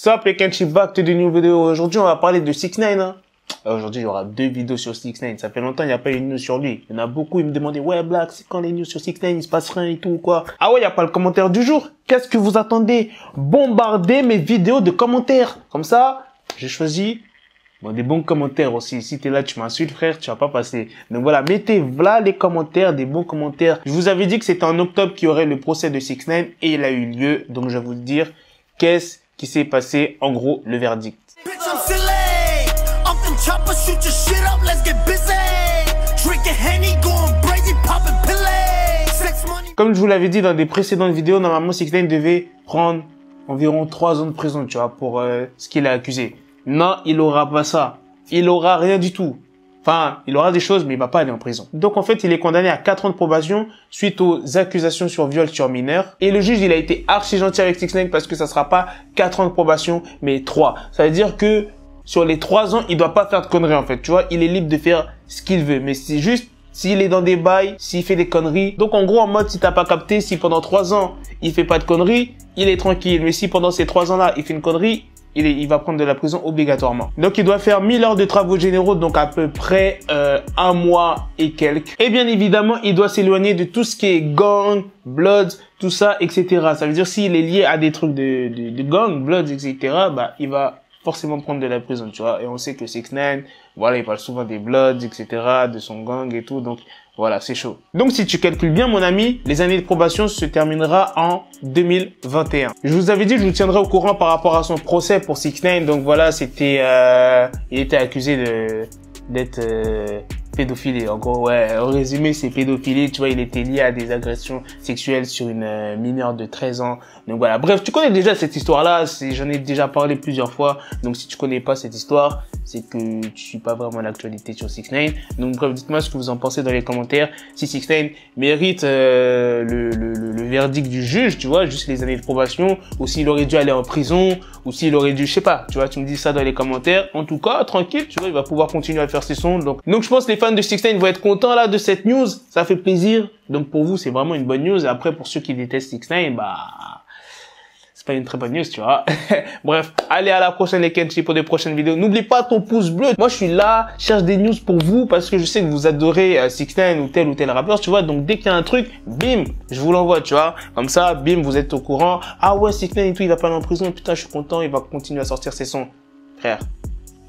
Sup les Kenshi back to the new vidéo. Aujourd'hui on va parler de 6ix9ine hein. Aujourd'hui il y aura 2 vidéos sur 6ix9ine. Ça fait longtemps il n'y a pas eu de news sur lui. Il y en a beaucoup, ils me demandaient ouais Black, c'est quand les news sur 6ix9ine, il se passe rien et tout quoi. Ah ouais, il n'y a pas le commentaire du jour. Qu'est-ce que vous attendez? Bombardez mes vidéos de commentaires. Comme ça, j'ai choisi des bons commentaires aussi. Si t'es là, tu m'insultes frère, tu vas pas passer. Donc voilà, mettez voilà les commentaires, des bons commentaires. Je vous avais dit que c'était en octobre qu'il y aurait le procès de 6ix9ine et il a eu lieu. Donc je vais vous dire qu'est-ce qui s'est passé, en gros, le verdict. Comme je vous l'avais dit dans des précédentes vidéos, normalement 6ix9ine devait prendre environ 3 ans de prison, tu vois, pour ce qu'il a accusé. Non, il aura pas ça. Il aura rien du tout. Enfin, il aura des choses, mais il va pas aller en prison. Donc, en fait, il est condamné à 4 ans de probation suite aux accusations sur viol sur mineur. Et le juge, il a été archi gentil avec 6ix9ine parce que ça sera pas 4 ans de probation, mais 3. Ça veut dire que sur les 3 ans, il doit pas faire de conneries, en fait. Tu vois, il est libre de faire ce qu'il veut. Mais c'est juste s'il est dans des bails, s'il fait des conneries. Donc, en gros, en mode, si t'as pas capté, si pendant 3 ans, il fait pas de conneries, il est tranquille. Mais si pendant ces 3 ans-là, il fait une connerie, il va prendre de la prison obligatoirement. Donc, il doit faire 1000 heures de travaux généraux, donc à peu près 1 mois et quelques. Et bien évidemment, il doit s'éloigner de tout ce qui est gang, bloods, tout ça, etc. Ça veut dire s'il est lié à des trucs de gang, bloods, etc., bah, il va forcément prendre de la prison, tu vois. Et on sait que 6ix9ine, voilà, il parle souvent des bloods, etc., de son gang et tout, donc voilà, c'est chaud. Donc, si tu calcules bien, mon ami, les années de probation se terminera en 2021. Je vous avais dit que je vous tiendrai au courant par rapport à son procès pour 6ix9ine. Donc voilà, c'était, il était accusé d'être pédophile. En gros, ouais, en résumé, c'est pédophilie. Tu vois, il était lié à des agressions sexuelles sur une mineure de 13 ans. Donc voilà, bref, tu connais déjà cette histoire-là. J'en ai déjà parlé plusieurs fois. Donc si tu connais pas cette histoire, c'est que tu suis pas vraiment l'actualité sur 6ix9ine. Donc bref, dites-moi ce que vous en pensez dans les commentaires. Si 6ix9ine mérite le verdict du juge, tu vois, juste les années de probation, ou s'il aurait dû aller en prison, ou s'il aurait dû, je sais pas, tu vois, tu me dis ça dans les commentaires. En tout cas, tranquille, tu vois, il va pouvoir continuer à faire ses sons. Donc je pense que les fans de 6ix9ine vont être contents là de cette news. Ça fait plaisir. Donc pour vous, c'est vraiment une bonne news. Et après, pour ceux qui détestent 6ix9ine, bah c'est pas une très bonne news, tu vois. Bref, allez à la prochaine les Kenshi pour des prochaines vidéos. N'oublie pas ton pouce bleu. Moi, je suis là, je cherche des news pour vous parce que je sais que vous adorez 6ix9ine ou tel rappeur, tu vois. Donc, dès qu'il y a un truc, bim, je vous l'envoie, tu vois. Comme ça, bim, vous êtes au courant. Ah ouais, 6ix9ine et tout, il va pas aller en prison. Putain, je suis content, il va continuer à sortir ses sons. Frère,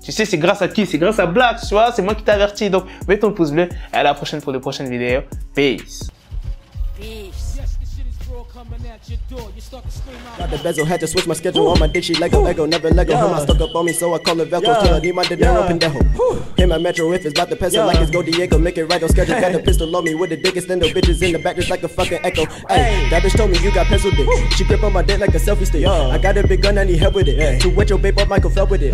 tu sais, c'est grâce à qui? C'est grâce à Black, tu vois. C'est moi qui t'ai averti. Donc, mets ton pouce bleu. Et à la prochaine pour de prochaines vidéos. Peace. Got the bezel, had to switch my schedule. On my dick, she Lego, never Lego. Him, I stuck up on me, so I call it Velcro. Till I need my dinero pendejo. Him, my metro, if it's about the peso, like it's Go Diego, make it right on schedule. Got the pistol on me with the dick, extendo bitches in the back, just like a fucking echo. Hey, that bitch told me you got pencil dick. She grip on my dick like a selfie stick. I got a big gun, I need help with it. To wet your babe up, Michael fell with it.